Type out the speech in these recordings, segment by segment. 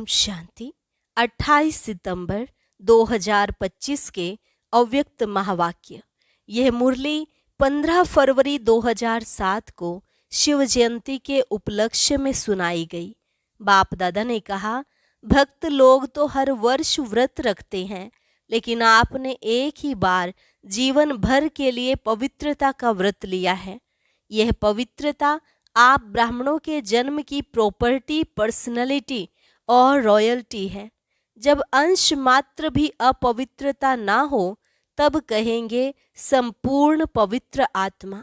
ओम शांति। 28 सितंबर 2025 के अव्यक्त महावाक्य। यह मुरली 15 फरवरी 2007 को शिव जयंती के उपलक्ष्य में सुनाई गई। बाप दादा ने कहा, भक्त लोग तो हर वर्ष व्रत रखते हैं, लेकिन आपने एक ही बार जीवन भर के लिए पवित्रता का व्रत लिया है। यह पवित्रता आप ब्राह्मणों के जन्म की प्रॉपर्टी, पर्सनैलिटी और रॉयल्टी है। जब अंश मात्र भी अपवित्रता ना हो तब कहेंगे संपूर्ण पवित्र आत्मा।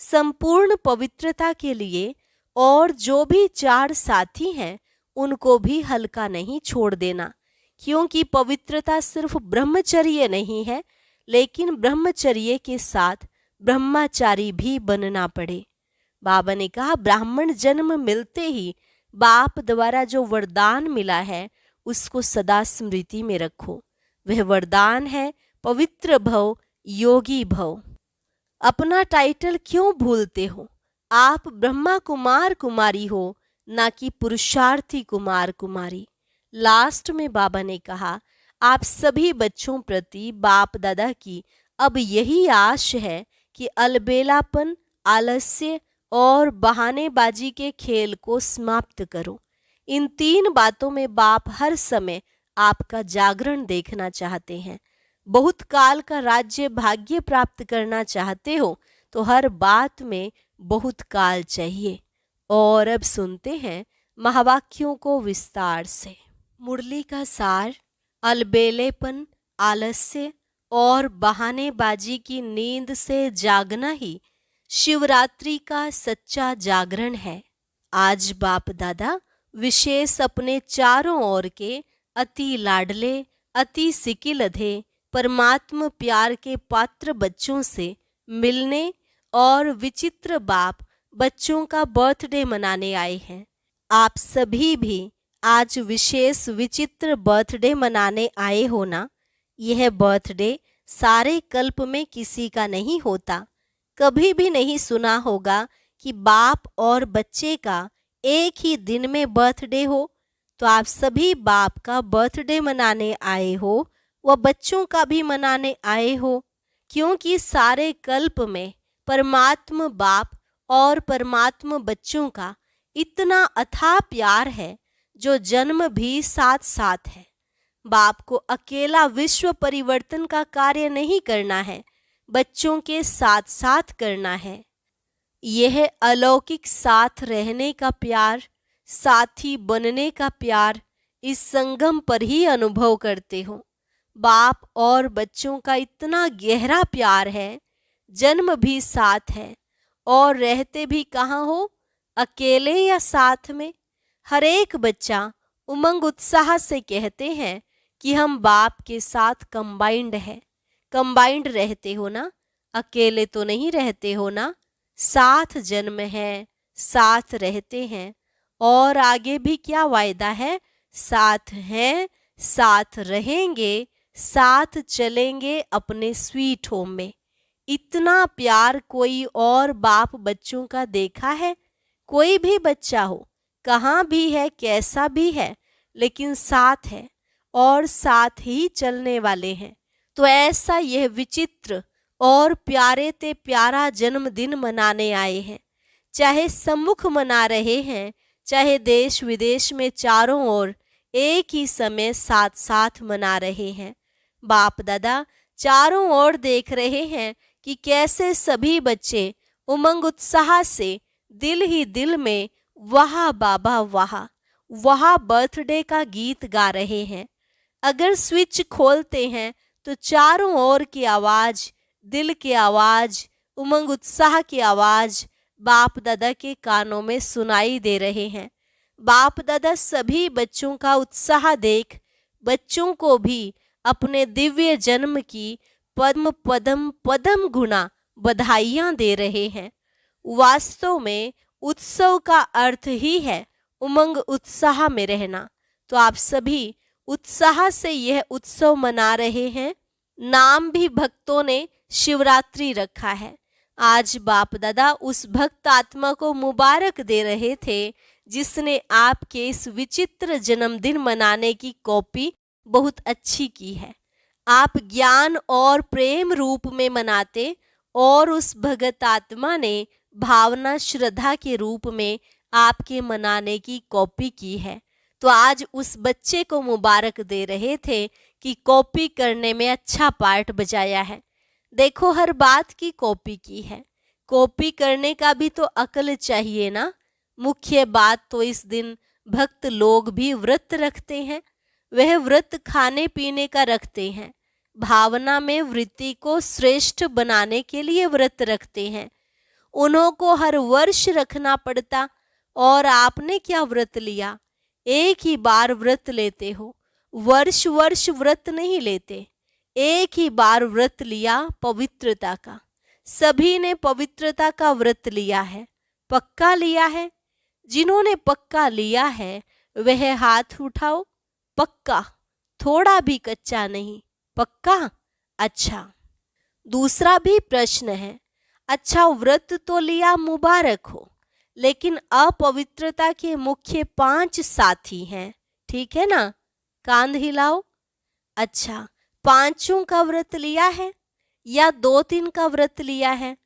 संपूर्ण पवित्रता के लिए और जो भी 4 साथी हैं उनको भी हल्का नहीं छोड़ देना, क्योंकि पवित्रता सिर्फ ब्रह्मचर्य नहीं है, लेकिन ब्रह्मचर्य के साथ ब्रह्मचारी भी बनना पड़े। बाबा ने कहा, ब्राह्मण जन्म मिलते ही बाप द्वारा जो वरदान मिला है उसको सदा स्मृति में रखो। वह वरदान है पवित्र भव, योगी भव। अपना टाइटल क्यों भूलते हो? आप ब्रह्मा कुमार कुमारी हो, ना कि पुरुषार्थी कुमार कुमारी। लास्ट में बाबा ने कहा, आप सभी बच्चों प्रति बाप दादा की अब यही आश है कि अलबेलापन, आलस्य और बहानेबाजी के खेल को समाप्त करो। इन 3 बातों में बाप हर समय आपका जागरण देखना चाहते हैं। बहुत काल का राज्य भाग्य प्राप्त करना चाहते हो तो हर बात में बहुत काल चाहिए। और अब सुनते हैं महावाक्यों को विस्तार से। मुरली का सार, अलबेलेपन, आलस्य और बहानेबाजी की नींद से जागना ही शिवरात्रि का सच्चा जागरण है। आज बाप दादा विशेष अपने चारों ओर के अति लाडले, अति सिकिलधे, परमात्म प्यार के पात्र बच्चों से मिलने और विचित्र बाप बच्चों का बर्थडे मनाने आए हैं। आप सभी भी आज विशेष विचित्र बर्थडे मनाने आए हो ना। यह बर्थडे सारे कल्प में किसी का नहीं होता। कभी भी नहीं सुना होगा कि बाप और बच्चे का एक ही दिन में बर्थडे हो। तो आप सभी बाप का बर्थडे मनाने आए हो, व बच्चों का भी मनाने आए हो, क्योंकि सारे कल्प में परमात्म बाप और परमात्म बच्चों का इतना अथाह प्यार है जो जन्म भी साथ साथ है। बाप को अकेला विश्व परिवर्तन का कार्य नहीं करना है, बच्चों के साथ साथ करना है। यह अलौकिक साथ रहने का प्यार, साथी बनने का प्यार इस संगम पर ही अनुभव करते हो। बाप और बच्चों का इतना गहरा प्यार है, जन्म भी साथ है और रहते भी कहाँ हो, अकेले या साथ में। हर एक बच्चा उमंग उत्साह से कहते हैं कि हम बाप के साथ कंबाइंड है। कंबाइंड रहते हो ना, अकेले तो नहीं रहते हो ना। साथ जन्म है, साथ रहते हैं और आगे भी क्या वायदा है, साथ हैं, साथ रहेंगे, साथ चलेंगे अपने स्वीट होम में। इतना प्यार कोई और बाप बच्चों का देखा है? कोई भी बच्चा हो, कहाँ भी है, कैसा भी है, लेकिन साथ है और साथ ही चलने वाले हैं। तो ऐसा यह विचित्र और प्यारे ते प्यारा जन्मदिन मनाने आए हैं। चाहे सम्मुख मना रहे हैं, चाहे देश विदेश में चारों ओर एक ही समय साथ साथ मना रहे हैं। बाप दादा चारों ओर देख रहे हैं कि कैसे सभी बच्चे उमंग उत्साह से दिल ही दिल में वाह बाबा वाह, वाह बर्थडे का गीत गा रहे हैं। अगर स्विच खोलते हैं तो चारों ओर की आवाज, दिल की आवाज, उमंग उत्साह की आवाज बाप दादा के कानों में सुनाई दे रहे हैं। बाप दादा सभी बच्चों का उत्साह देख बच्चों को भी अपने दिव्य जन्म की पद्म पदम पदम गुना बधाइयां दे रहे हैं। वास्तव में उत्सव का अर्थ ही है उमंग उत्साह में रहना। तो आप सभी उत्साह से यह उत्सव मना रहे हैं। नाम भी भक्तों ने शिवरात्रि रखा है। आज बाप दादा उस भक्त आत्मा को मुबारक दे रहे थे जिसने आपके इस विचित्र जन्मदिन मनाने की कॉपी बहुत अच्छी की है। आप ज्ञान और प्रेम रूप में मनाते और उस भगत आत्मा ने भावना श्रद्धा के रूप में आपके मनाने की कॉपी की है। तो आज उस बच्चे को मुबारक दे रहे थे कि कॉपी करने में अच्छा पार्ट बजाया है। देखो, हर बात की कॉपी की है। कॉपी करने का भी तो अकल चाहिए ना। मुख्य बात तो इस दिन भक्त लोग भी व्रत रखते हैं। वह व्रत खाने पीने का रखते हैं, भावना में वृत्ति को श्रेष्ठ बनाने के लिए व्रत रखते हैं। उन्हों को हर वर्ष रखना पड़ता, और आपने क्या व्रत लिया? एक ही बार व्रत लेते हो, वर्ष वर्ष व्रत नहीं लेते। एक ही बार व्रत लिया पवित्रता का। सभी ने पवित्रता का व्रत लिया है, पक्का लिया है। जिन्होंने पक्का लिया है वह हाथ उठाओ। पक्का, थोड़ा भी कच्चा नहीं, पक्का। अच्छा, दूसरा भी प्रश्न है। अच्छा, व्रत तो लिया, मुबारक हो, लेकिन अपवित्रता के मुख्य 5 साथी हैं, ठीक है ना? कांध हिलाओ। अच्छा, 5 का व्रत लिया है या 2-3 का व्रत लिया है?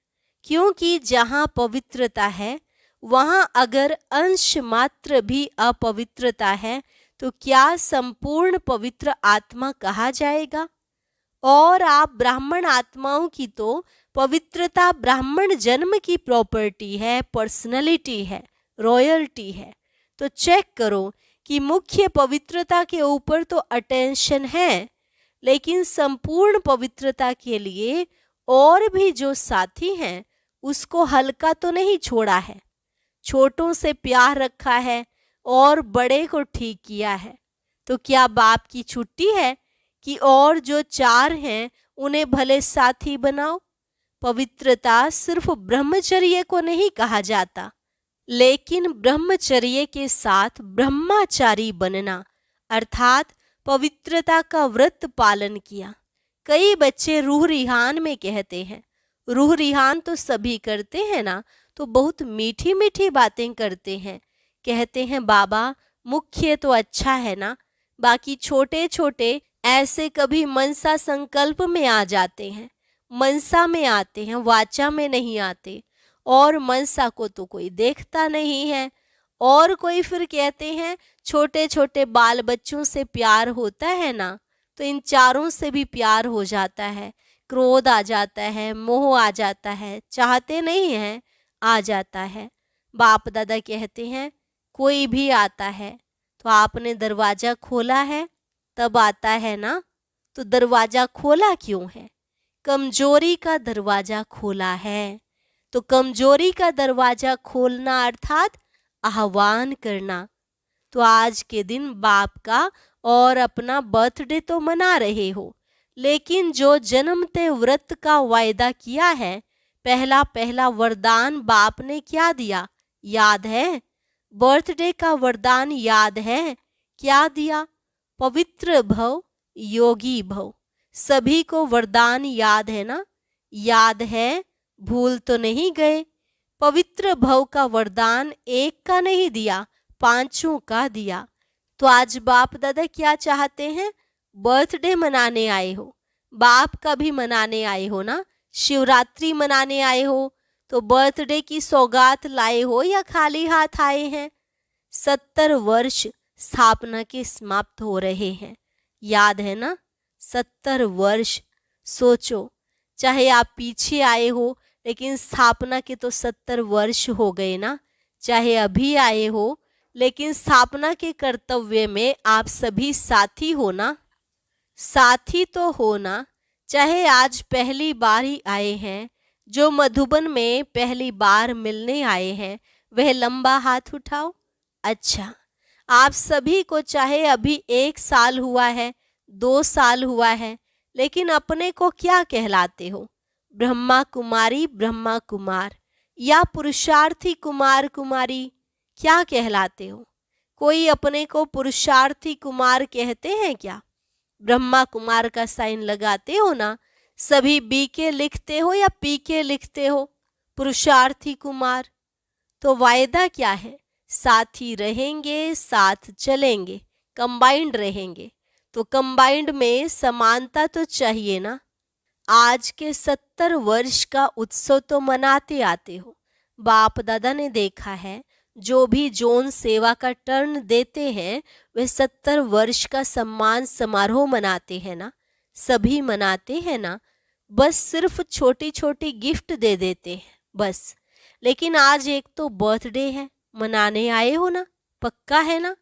क्योंकि जहां पवित्रता है वहां अगर अंश मात्र भी अपवित्रता है तो क्या संपूर्ण पवित्र आत्मा कहा जाएगा? और आप ब्राह्मण आत्माओं की तो पवित्रता ब्राह्मण जन्म की प्रॉपर्टी है, पर्सनैलिटी है, रॉयल्टी है। तो चेक करो कि मुख्य पवित्रता के ऊपर तो अटेंशन है, लेकिन संपूर्ण पवित्रता के लिए और भी जो साथी हैं उसको हल्का तो नहीं छोड़ा है। छोटों से प्यार रखा है और बड़े को ठीक किया है। तो क्या बाप की छुट्टी है कि और जो 4 हैं उन्हें भले साथी बनाओ? पवित्रता सिर्फ ब्रह्मचर्य को नहीं कहा जाता, लेकिन ब्रह्मचर्य के साथ ब्रह्मचारी बनना, अर्थात पवित्रता का व्रत पालन किया। कई बच्चे रूह रिहान में कहते हैं, रूह रिहान तो सभी करते हैं ना, तो बहुत मीठी मीठी बातें करते हैं। कहते हैं बाबा मुख्य तो अच्छा है ना, बाकी छोटे छोटे ऐसे कभी मनसा संकल्प में आ जाते हैं, मनसा में आते हैं, वाचा में नहीं आते। और मनसा को तो कोई देखता नहीं है। और कोई फिर कहते हैं छोटे छोटे बाल बच्चों से प्यार होता है ना, तो इन 4 से भी प्यार हो जाता है। क्रोध आ जाता है, मोह आ जाता है, चाहते नहीं हैं, आ जाता है। बाप दादा कहते हैं कोई भी आता है तो आपने दरवाजा खोला है तब आता है ना, तो दरवाजा खोला क्यों है? कमजोरी का दरवाजा खोला है। तो कमजोरी का दरवाजा खोलना अर्थात आह्वान करना। तो आज के दिन बाप का और अपना बर्थडे तो मना रहे हो, लेकिन जो जन्मते व्रत का वायदा किया है, पहला पहला वरदान बाप ने क्या दिया याद है? बर्थडे का वरदान याद है? क्या दिया? पवित्र भव, योगी भव। सभी को वरदान याद है ना? याद है, भूल तो नहीं गए। पवित्र भव का वरदान 1 का नहीं दिया, 5 का दिया। तो आज बाप दादा क्या चाहते हैं? बर्थडे मनाने आए हो, बाप का भी मनाने आए हो ना, शिवरात्रि मनाने आए हो, तो बर्थडे की सौगात लाए हो या खाली हाथ आए हैं? 70 वर्ष स्थापना के समाप्त हो रहे हैं, याद है ना? 70 वर्ष। सोचो, चाहे आप पीछे आए हो लेकिन स्थापना के तो 70 वर्ष हो गए ना। चाहे अभी आए हो लेकिन स्थापना के कर्तव्य में आप सभी साथी हो ना, साथी तो हो ना। चाहे आज पहली बार ही आए हैं, जो मधुबन में पहली बार मिलने आए हैं वह लंबा हाथ उठाओ। अच्छा, आप सभी को चाहे अभी 1 साल हुआ है, 2 साल हुआ है, लेकिन अपने को क्या कहलाते हो? ब्रह्मा कुमारी, ब्रह्मा कुमार, या पुरुषार्थी कुमार कुमारी, क्या कहलाते हो? कोई अपने को पुरुषार्थी कुमार कहते हैं क्या? ब्रह्मा कुमार का साइन लगाते हो ना? सभी बी के लिखते हो या पी के लिखते हो? पुरुषार्थी कुमार। तो वायदा क्या है? साथ ही रहेंगे, साथ चलेंगे, कंबाइंड रहेंगे। तो कंबाइंड में समानता तो चाहिए ना। आज के 70 वर्ष का उत्सव तो मनाते आते हो। बाप दादा ने देखा है, जो भी जोन सेवा का टर्न देते हैं वे 70 वर्ष का सम्मान समारोह मनाते हैं ना। सभी मनाते हैं ना। बस सिर्फ छोटी छोटी गिफ्ट दे देते हैं बस। लेकिन आज एक तो बर्थडे है, मनाने आए हो ना, पक्का है ना।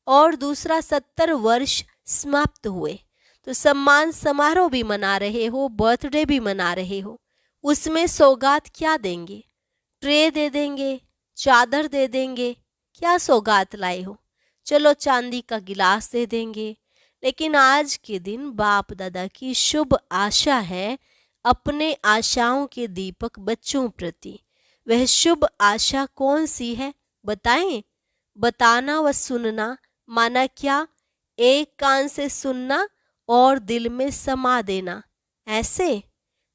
और दूसरा 70 वर्ष समाप्त हुए तो सम्मान समारोह भी मना रहे हो, बर्थडे भी मना रहे हो। उसमें सौगात क्या देंगे? ट्रे दे देंगे, चादर दे देंगे, क्या सौगात लाए हो? चलो चांदी का गिलास दे देंगे। लेकिन आज के दिन बाप दादा की शुभ आशा है, अपने आशाओं के दीपक बच्चों प्रति। वह शुभ आशा कौन सी है बताएं? बताना व सुनना माना क्या? एक कान से सुनना और दिल में समा देना। ऐसे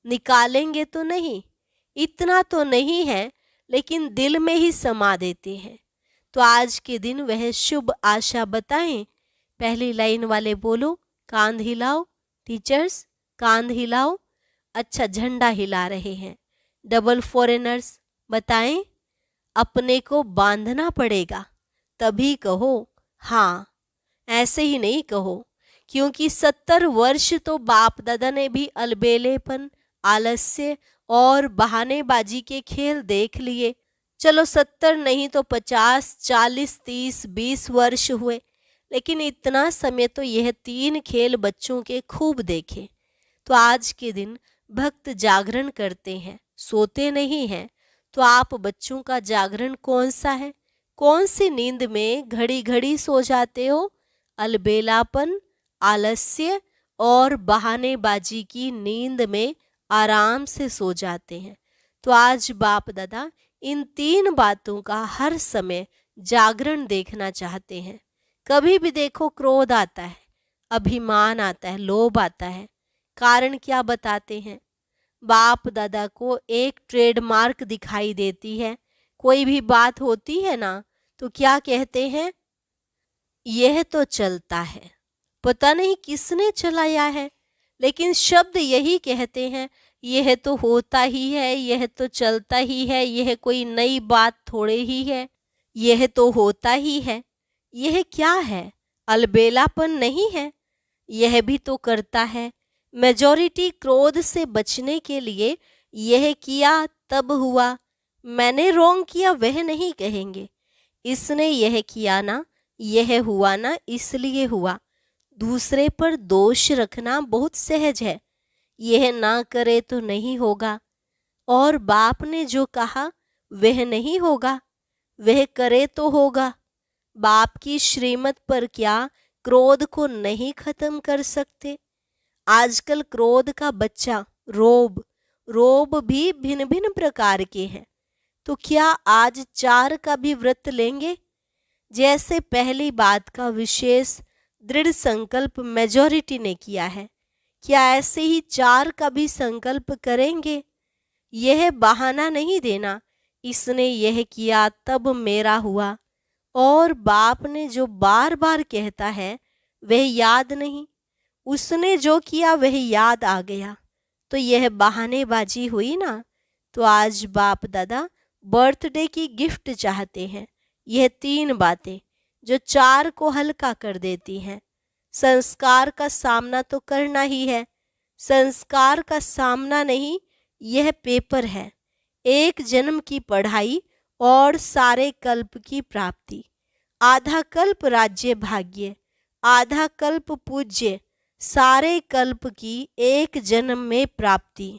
निकालेंगे तो नहीं, इतना तो नहीं है, लेकिन दिल में ही समा देते हैं। तो आज के दिन वह शुभ आशा बताएं। पहली लाइन वाले बोलो, कांध हिलाओ। टीचर्स कांध हिलाओ। अच्छा, झंडा हिला रहे हैं। डबल फॉरेनर्स बताएं। अपने को बांधना पड़ेगा तभी कहो हाँ, ऐसे ही नहीं कहो। क्योंकि 70 वर्ष तो बाप दादा ने भी अलबेलेपन, आलस्य और बहानेबाजी के खेल देख लिए। चलो 70 नहीं तो 50, 40, 30, 20 वर्ष हुए, लेकिन इतना समय तो यह 3 खेल बच्चों के खूब देखे। तो आज के दिन भक्त जागरण करते हैं, सोते नहीं हैं। तो आप बच्चों का जागरण कौन सा है? कौन सी नींद में घड़ी घड़ी सो जाते हो? अलबेलापन, आलस्य और बहानेबाजी की नींद में आराम से सो जाते हैं। तो आज बाप दादा इन 3 बातों का हर समय जागरण देखना चाहते हैं। कभी भी देखो क्रोध आता है, अभिमान आता है, लोभ आता है। कारण क्या बताते हैं? बाप दादा को एक ट्रेडमार्क दिखाई देती है। कोई भी बात होती है ना तो क्या कहते हैं? यह तो चलता है, पता नहीं किसने चलाया है, लेकिन शब्द यही कहते हैं, यह तो होता ही है, यह तो चलता ही है, यह कोई नई बात थोड़े ही है, यह तो होता ही है। यह क्या है? अलबेलापन नहीं है? यह भी तो करता है। मेजॉरिटी क्रोध से बचने के लिए यह किया तब हुआ, मैंने रॉन्ग किया वह नहीं कहेंगे। इसने यह किया ना, यह हुआ ना, इसलिए हुआ। दूसरे पर दोष रखना बहुत सहज है। यह ना करे तो नहीं होगा, और बाप ने जो कहा वह नहीं होगा, वह करे तो होगा। बाप की श्रीमत पर क्या क्रोध को नहीं खत्म कर सकते? आजकल क्रोध का बच्चा रोब भी भिन्न भिन्न प्रकार के हैं। तो क्या आज 4 का भी व्रत लेंगे? जैसे पहली बात का विशेष दृढ़ संकल्प मेजॉरिटी ने किया है, क्या ऐसे ही 4 का भी संकल्प करेंगे? यह बहाना नहीं देना, इसने यह किया तब मेरा हुआ। और बाप ने जो बार बार कहता है वह याद नहीं, उसने जो किया वह याद आ गया, तो यह बहानेबाजी हुई ना। तो आज बाप दादा बर्थडे की गिफ्ट चाहते हैं। यह 3 बातें जो 4 को हल्का कर देती हैं। संस्कार का सामना तो करना ही है। संस्कार का सामना नहीं, यह पेपर है। एक जन्म की पढ़ाई और सारे कल्प की प्राप्ति। आधा कल्प राज्य भाग्य, आधा कल्प पूज्य, सारे कल्प की एक जन्म में प्राप्ति।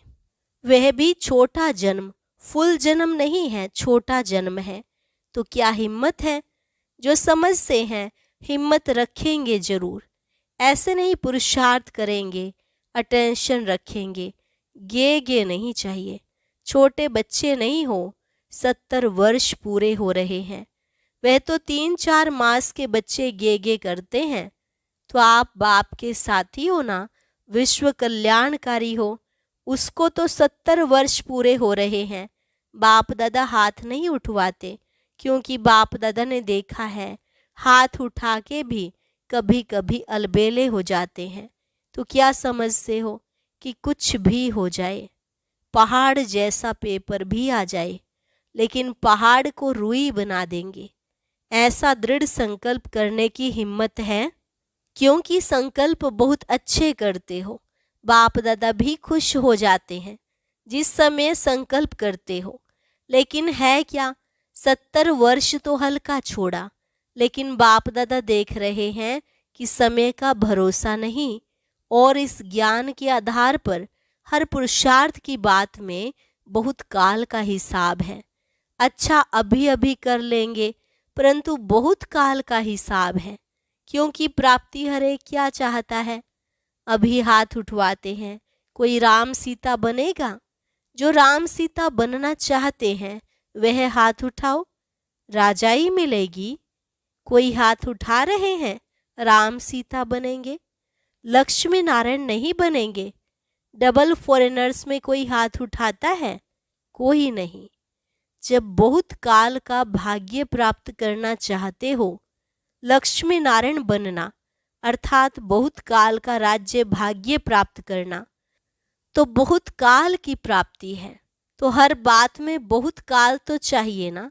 वह भी छोटा जन्म, फुल जन्म नहीं है, छोटा जन्म है। तो क्या हिम्मत है? जो समझते हैं हिम्मत रखेंगे जरूर। ऐसे नहीं पुरुषार्थ करेंगे, अटेंशन रखेंगे। गे नहीं चाहिए। छोटे बच्चे नहीं हो, 70 वर्ष पूरे हो रहे हैं। वह तो 3-4 मास के बच्चे गे करते हैं। तो आप बाप के साथी हो ना, विश्व कल्याणकारी हो। उसको तो 70 वर्ष पूरे हो रहे हैं। बाप दादा हाथ नहीं उठवाते, क्योंकि बाप दादा ने देखा है हाथ उठा के भी कभी कभी अलबेले हो जाते हैं। तो क्या समझते हो कि कुछ भी हो जाए, पहाड़ जैसा पेपर भी आ जाए, लेकिन पहाड़ को रुई बना देंगे, ऐसा दृढ़ संकल्प करने की हिम्मत है? क्योंकि संकल्प बहुत अच्छे करते हो, बाप दादा भी खुश हो जाते हैं जिस समय संकल्प करते हो। लेकिन है क्या, 70 वर्ष तो हल्का छोड़ा, लेकिन बाप दादा देख रहे हैं कि समय का भरोसा नहीं, और इस ज्ञान के आधार पर हर पुरुषार्थ की बात में बहुत काल का हिसाब है। अच्छा अभी अभी कर लेंगे, परंतु बहुत काल का हिसाब है, क्योंकि प्राप्ति हर एक क्या चाहता है। अभी हाथ उठवाते हैं, कोई राम सीता बनेगा? जो राम सीता बनना चाहते हैं वह हाथ उठाओ, राजाई मिलेगी। कोई हाथ उठा रहे हैं, राम सीता बनेंगे, लक्ष्मी नारायण नहीं बनेंगे। डबल फॉरेनर्स में कोई हाथ उठाता है? कोई नहीं। जब बहुत काल का भाग्य प्राप्त करना चाहते हो, लक्ष्मी नारायण बनना अर्थात बहुत काल का राज्य भाग्य प्राप्त करना, तो बहुत काल की प्राप्ति है। तो हर बात में बहुत काल तो चाहिए ना।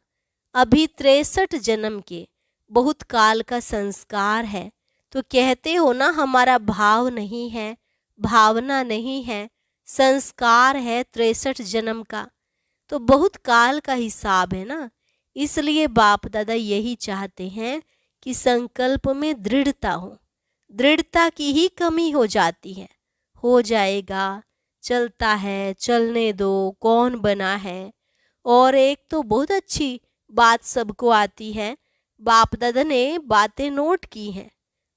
अभी 63 जन्म के बहुत काल का संस्कार है, तो कहते हो ना हमारा भाव नहीं है, भावना नहीं है, संस्कार है 63 जन्म का, तो बहुत काल का हिसाब है ना। इसलिए बाप दादा यही चाहते हैं कि संकल्प में दृढ़ता हो। दृढ़ता की ही कमी हो जाती है। हो जाएगा, चलता है, चलने दो, कौन बना है। और एक तो बहुत अच्छी बात सबको आती है, बाप दादा ने बातें नोट की हैं।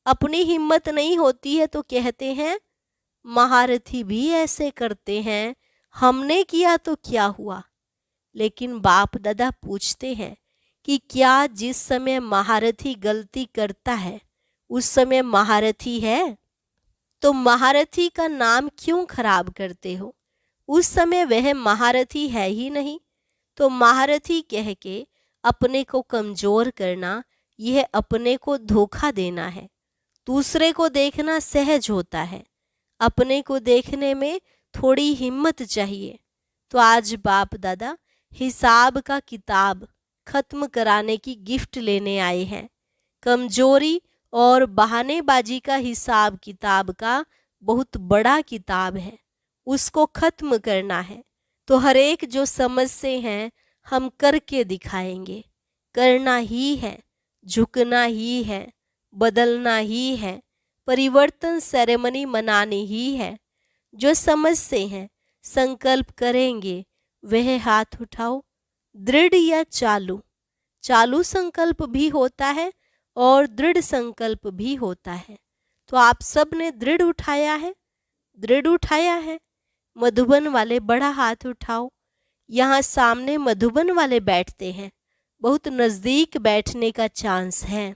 अपनी हिम्मत नहीं होती है तो कहते हैं महारथी भी ऐसे करते हैं, हमने किया तो क्या हुआ। लेकिन बाप दादा पूछते हैं कि क्या जिस समय महारथी गलती करता है उस समय महारथी है? तो महारथी का नाम क्यों खराब करते हो? उस समय वह महारथी है ही नहीं। तो महारथी कह के अपने को कमजोर करना, यह अपने को धोखा देना है। दूसरे को देखना सहज होता है, अपने को देखने में थोड़ी हिम्मत चाहिए। तो आज बाप दादा हिसाब का किताब खत्म कराने की गिफ्ट लेने आए हैं। कमजोरी और बहानेबाजी का हिसाब किताब का बहुत बड़ा किताब है, उसको खत्म करना है। तो हर एक जो समझते हैं हम करके दिखाएंगे। करना ही है, झुकना ही है, बदलना ही है, परिवर्तन सेरेमनी मनानी ही है। जो समझते हैं संकल्प करेंगे वह हाथ उठाओ। दृढ़ या चालू, चालू संकल्प भी होता है और दृढ़ संकल्प भी होता है। तो आप सब ने दृढ़ उठाया है, दृढ़ उठाया है। मधुबन वाले बड़ा हाथ उठाओ। यहाँ सामने मधुबन वाले बैठते हैं, बहुत नज़दीक बैठने का चांस है।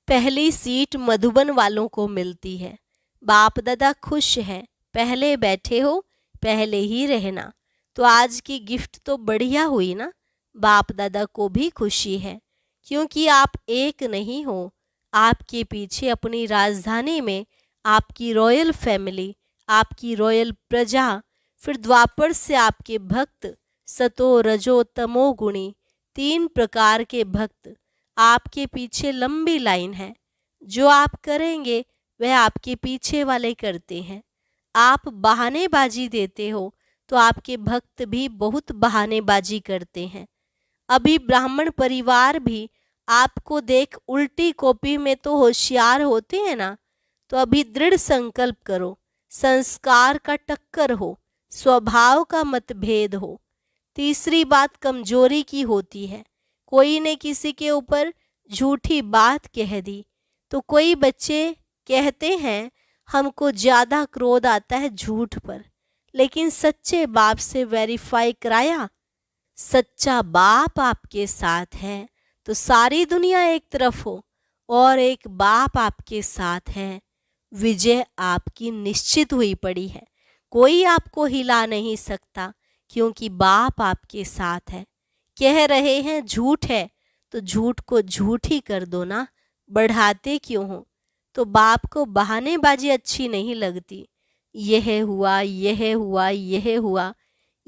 पहली सीट मधुबन वालों को मिलती है। बाप दादा खुश है, पहले बैठे हो, पहले ही रहना। तो आज की गिफ्ट तो बढ़िया हुई ना। बाप दादा को भी खुशी है, क्योंकि आप एक नहीं हो। आपके पीछे अपनी राजधानी में आपकी रॉयल फैमिली, आपकी रॉयल प्रजा, फिर द्वापर से आपके भक्त, सतो रजो तमो गुणी 3 प्रकार के भक्त आपके पीछे लंबी लाइन है। जो आप करेंगे वह आपके पीछे वाले करते हैं। आप बहानेबाजी देते हो तो आपके भक्त भी बहुत बहानेबाजी करते हैं। अभी ब्राह्मण परिवार भी आपको देख उल्टी कॉपी में तो होशियार होते हैं ना। तो अभी दृढ़ संकल्प करो, संस्कार का टक्कर हो, स्वभाव का मतभेद हो। तीसरी बात कमजोरी की होती है। कोई ने किसी के ऊपर झूठी बात कह दी। तो कोई बच्चे कहते हैं हमको ज़्यादा क्रोध आता है झूठ पर, लेकिन सच्चे बाप से वेरीफाई कराया, सच्चा बाप आपके साथ है तो सारी दुनिया एक तरफ हो और एक बाप आपके साथ है, विजय आपकी निश्चित हुई पड़ी है। कोई आपको हिला नहीं सकता, क्योंकि बाप आपके साथ है। कह रहे हैं झूठ है तो झूठ को झूठ ही कर दो ना, बढ़ाते क्यों हो। तो बाप को बहानेबाजी अच्छी नहीं लगती। यह हुआ, यह हुआ, यह हुआ,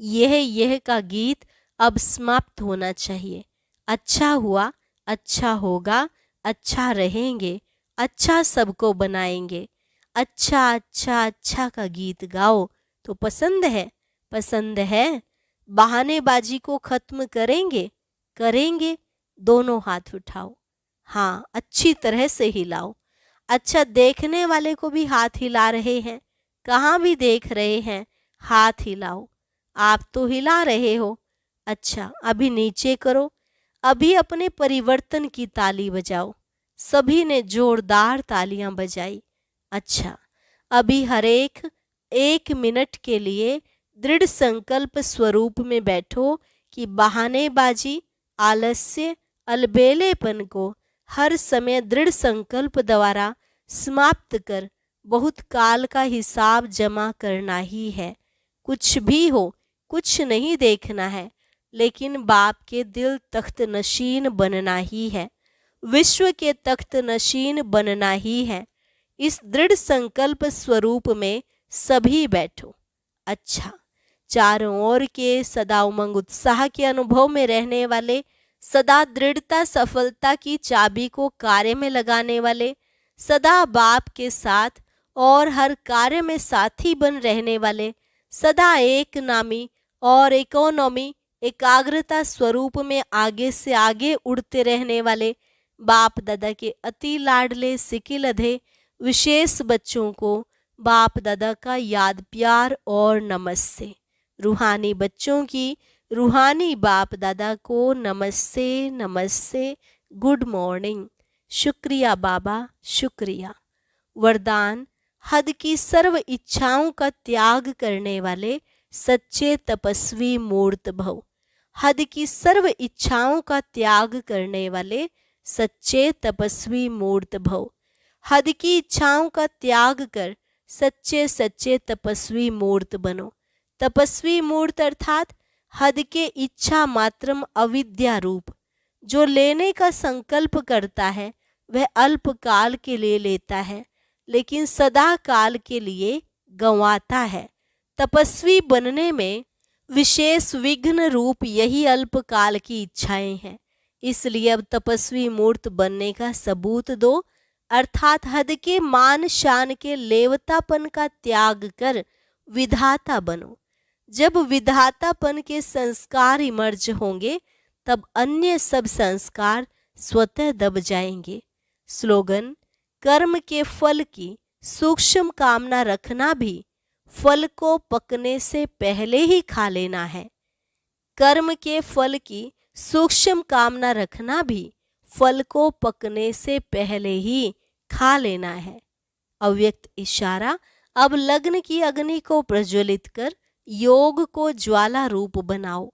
यह का गीत अब समाप्त होना चाहिए। अच्छा हुआ, अच्छा होगा, अच्छा रहेंगे, अच्छा सबको बनाएंगे, अच्छा अच्छा अच्छा का गीत गाओ। तो पसंद है, पसंद है। बहानेबाजी को खत्म करेंगे, करेंगे। दोनों हाथ उठाओ, हाँ अच्छी तरह से हिलाओ। अच्छा, देखने वाले को भी हाथ हिला रहे हैं, कहाँ भी देख रहे हैं, हाथ हिलाओ। आप तो हिला रहे हो। अच्छा, अभी नीचे करो, अभी अपने परिवर्तन की ताली बजाओ। सभी ने जोरदार तालियां बजाई। अच्छा, अभी हर एक मिनट के लिए दृढ़ संकल्प स्वरूप में बैठो कि बहानेबाजी, आलस्य, अलबेलेपन को हर समय दृढ़ संकल्प द्वारा समाप्त कर बहुत काल का हिसाब जमा करना ही है। कुछ भी हो, कुछ नहीं देखना है, लेकिन बाप के दिल तख्त नशीन बनना ही है, विश्व के तख्त नशीन बनना ही है। इस दृढ़ संकल्प स्वरूप में सभी बैठो। अच्छा, चारों ओर के सदा उमंग उत्साह के अनुभव में रहने वाले, सदा दृढ़ता सफलता की चाबी को कार्य में लगाने वाले, सदा बाप के साथ और हर कार्य में साथी बन रहने वाले, सदा एक नामी और इकोनॉमी एकाग्रता स्वरूप में आगे से आगे उड़ते रहने वाले बाप दादा के अति लाडले सिकिलधे विशेष बच्चों को बाप दादा का याद प्यार और नमस्ते। रूहानी बच्चों की रूहानी बाप दादा को नमस्ते नमस्ते, गुड मॉर्निंग। शुक्रिया बाबा, शुक्रिया। वरदान, हद की सर्व इच्छाओं का त्याग करने वाले सच्चे तपस्वी मूर्त भव। हद की सर्व इच्छाओं का त्याग करने वाले सच्चे तपस्वी मूर्त भव। हद की इच्छाओं का त्याग कर सच्चे सच्चे तपस्वी मूर्त बनो। तपस्वी मूर्त अर्थात हद के इच्छा मात्रम अविद्या रूप। जो लेने का संकल्प करता है वह अल्प काल के लिए लेता है, लेकिन सदा काल के लिए गंवाता है। तपस्वी बनने में विशेष विघ्न रूप यही अल्प काल की इच्छाएं हैं। इसलिए अब तपस्वी मूर्त बनने का सबूत दो, अर्थात हद के मान शान के लेवतापन का त्याग कर विधाता बनो। जब विधातापन के संस्कार इमर्ज होंगे तब अन्य सब संस्कार स्वतः दब जाएंगे। स्लोगन, कर्म के फल की सूक्ष्म कामना रखना भी फल को पकने से पहले ही खा लेना है। कर्म के फल की सूक्ष्म कामना रखना भी फल को पकने से पहले ही खा लेना है। अव्यक्त इशारा, अब लग्न की अग्नि को प्रज्वलित कर योग को ज्वाला रूप बनाओ।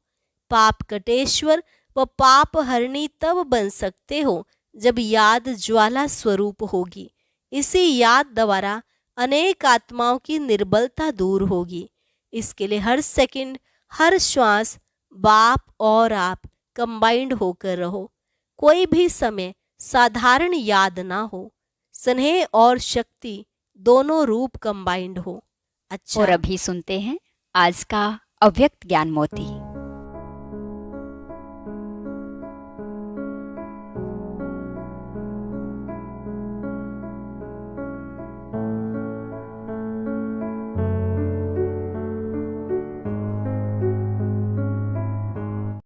पाप कटेश्वर व पाप हरणी तब बन सकते हो जब याद ज्वाला स्वरूप होगी। इसी याद द्वारा अनेक आत्माओं की निर्बलता दूर होगी। इसके लिए हर सेकंड, हर श्वास बाप और आप कंबाइंड होकर रहो। कोई भी समय साधारण याद ना हो, स्नेह और शक्ति दोनों रूप कंबाइंड हो। अच्छा, और अभी सुनते हैं आज का अव्यक्त ज्ञान मोती।